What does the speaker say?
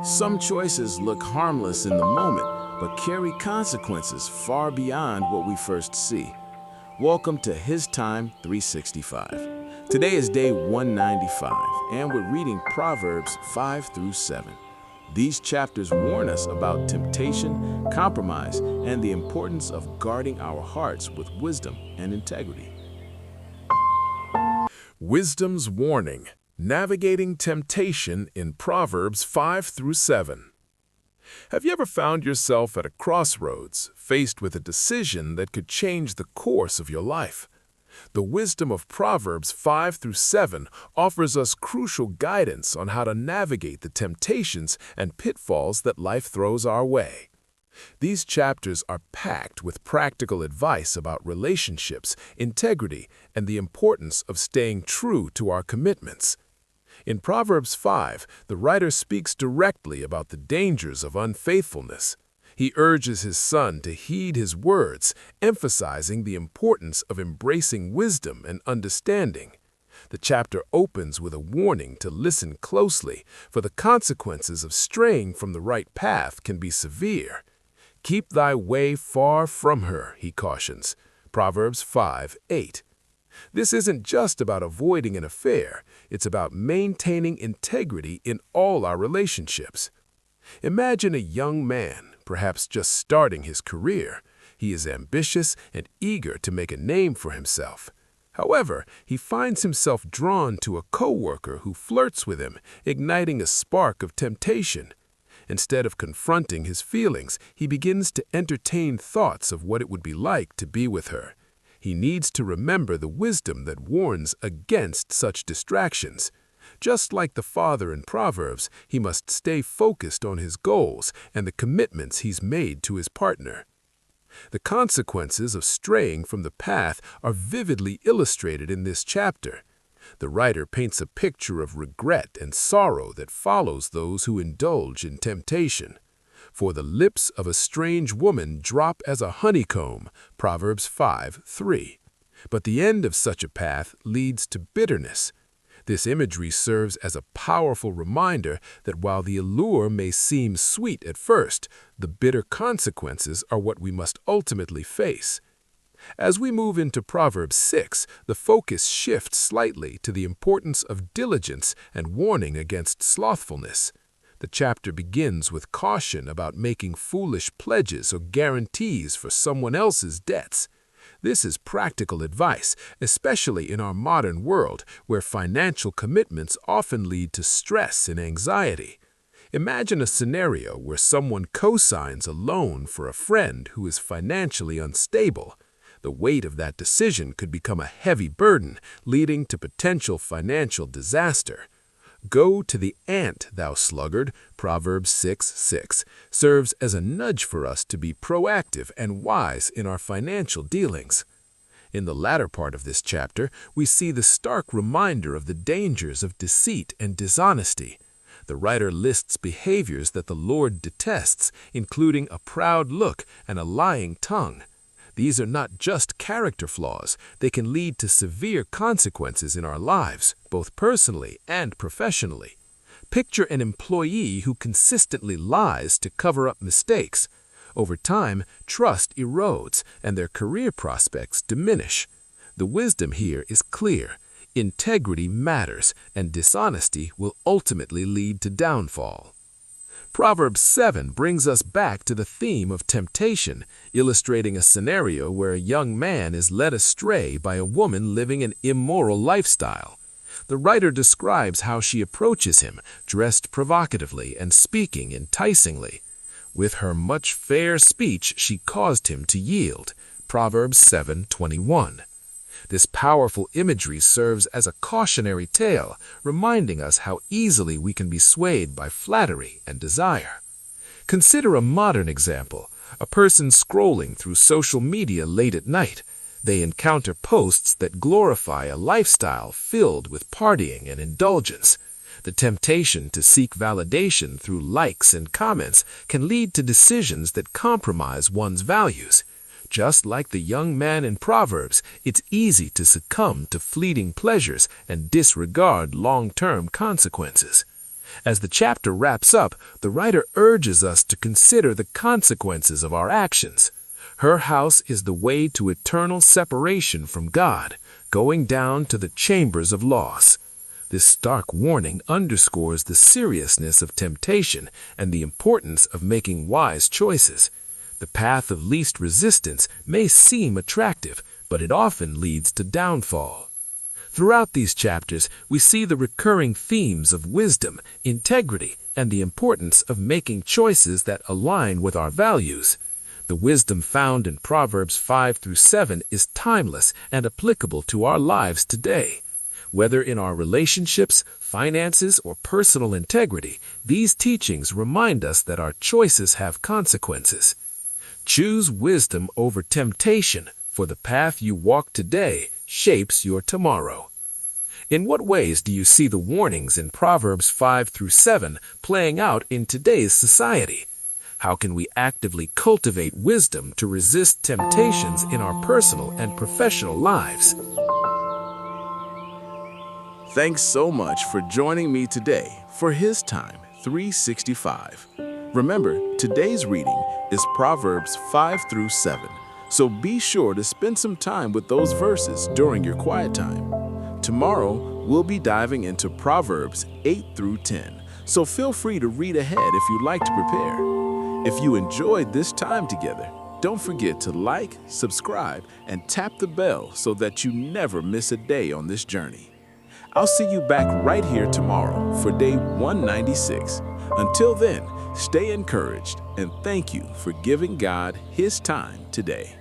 Some choices look harmless in the moment, but carry consequences far beyond what we first see. Welcome to HisTime365. Today is day 195, and we're reading Proverbs 5 through 7. These chapters warn us about temptation, compromise, and the importance of guarding our hearts with wisdom and integrity. Wisdom's warning: navigating temptation in Proverbs 5 through 7. Have you ever found yourself at a crossroads, faced with a decision that could change the course of your life? The wisdom of Proverbs 5 through 7 offers us crucial guidance on how to navigate the temptations and pitfalls that life throws our way. These chapters are packed with practical advice about relationships, integrity, and the importance of staying true to our commitments. In Proverbs 5, the writer speaks directly about the dangers of unfaithfulness. He urges his son to heed his words, emphasizing the importance of embracing wisdom and understanding. The chapter opens with a warning to listen closely, for the consequences of straying from the right path can be severe. "Keep thy way far from her," he cautions. Proverbs 5:8. This isn't just about avoiding an affair, it's about maintaining integrity in all our relationships. Imagine a young man, perhaps just starting his career. He is ambitious and eager to make a name for himself. However, he finds himself drawn to a coworker who flirts with him, igniting a spark of temptation. Instead of confronting his feelings, he begins to entertain thoughts of what it would be like to be with her. He needs to remember the wisdom that warns against such distractions. Just like the father in Proverbs, he must stay focused on his goals and the commitments he's made to his partner. The consequences of straying from the path are vividly illustrated in this chapter. The writer paints a picture of regret and sorrow that follows those who indulge in temptation. For the lips of a strange woman drop as a honeycomb, Proverbs 5:3. But the end of such a path leads to bitterness. This imagery serves as a powerful reminder that while the allure may seem sweet at first, the bitter consequences are what we must ultimately face. As we move into Proverbs 6, the focus shifts slightly to the importance of diligence and warning against slothfulness. The chapter begins with caution about making foolish pledges or guarantees for someone else's debts. This is practical advice, especially in our modern world, where financial commitments often lead to stress and anxiety. Imagine a scenario where someone co-signs a loan for a friend who is financially unstable. The weight of that decision could become a heavy burden, leading to potential financial disaster. "Go to the ant, thou sluggard," Proverbs 6:6, serves as a nudge for us to be proactive and wise in our financial dealings. In the latter part of this chapter, we see the stark reminder of the dangers of deceit and dishonesty. The writer lists behaviors that the Lord detests, including a proud look and a lying tongue. These are not just character flaws, they can lead to severe consequences in our lives, both personally and professionally. Picture an employee who consistently lies to cover up mistakes. Over time, trust erodes and their career prospects diminish. The wisdom here is clear. Integrity matters, and dishonesty will ultimately lead to downfall. Proverbs 7 brings us back to the theme of temptation, illustrating a scenario where a young man is led astray by a woman living an immoral lifestyle. The writer describes how she approaches him, dressed provocatively and speaking enticingly. With her much fair speech, she caused him to yield. Proverbs 7:21. This powerful imagery serves as a cautionary tale, reminding us how easily we can be swayed by flattery and desire. Consider a modern example: a person scrolling through social media late at night. They encounter posts that glorify a lifestyle filled with partying and indulgence. The temptation to seek validation through likes and comments can lead to decisions that compromise one's values. Just like the young man in Proverbs, it's easy to succumb to fleeting pleasures and disregard long-term consequences. As the chapter wraps up, the writer urges us to consider the consequences of our actions. Her house is the way to eternal separation from God, going down to the chambers of loss. This stark warning underscores the seriousness of temptation and the importance of making wise choices. The path of least resistance may seem attractive, but it often leads to downfall. Throughout these chapters, we see the recurring themes of wisdom, integrity, and the importance of making choices that align with our values. The wisdom found in Proverbs 5 through 7 is timeless and applicable to our lives today. Whether in our relationships, finances, or personal integrity, these teachings remind us that our choices have consequences. Choose wisdom over temptation, for the path you walk today shapes your tomorrow. In what ways do you see the warnings in Proverbs 5 through 7 playing out in today's society? How can we actively cultivate wisdom to resist temptations in our personal and professional lives? Thanks so much for joining me today for HisTime365. Remember, today's reading is Proverbs 5 through 7, so be sure to spend some time with those verses during your quiet time. Tomorrow, we'll be diving into Proverbs 8 through 10, so feel free to read ahead if you'd like to prepare. If you enjoyed this time together, don't forget to like, subscribe, and tap the bell so that you never miss a day on this journey. I'll see you back right here tomorrow for day 196. Until then, stay encouraged and thank you for giving God His time today.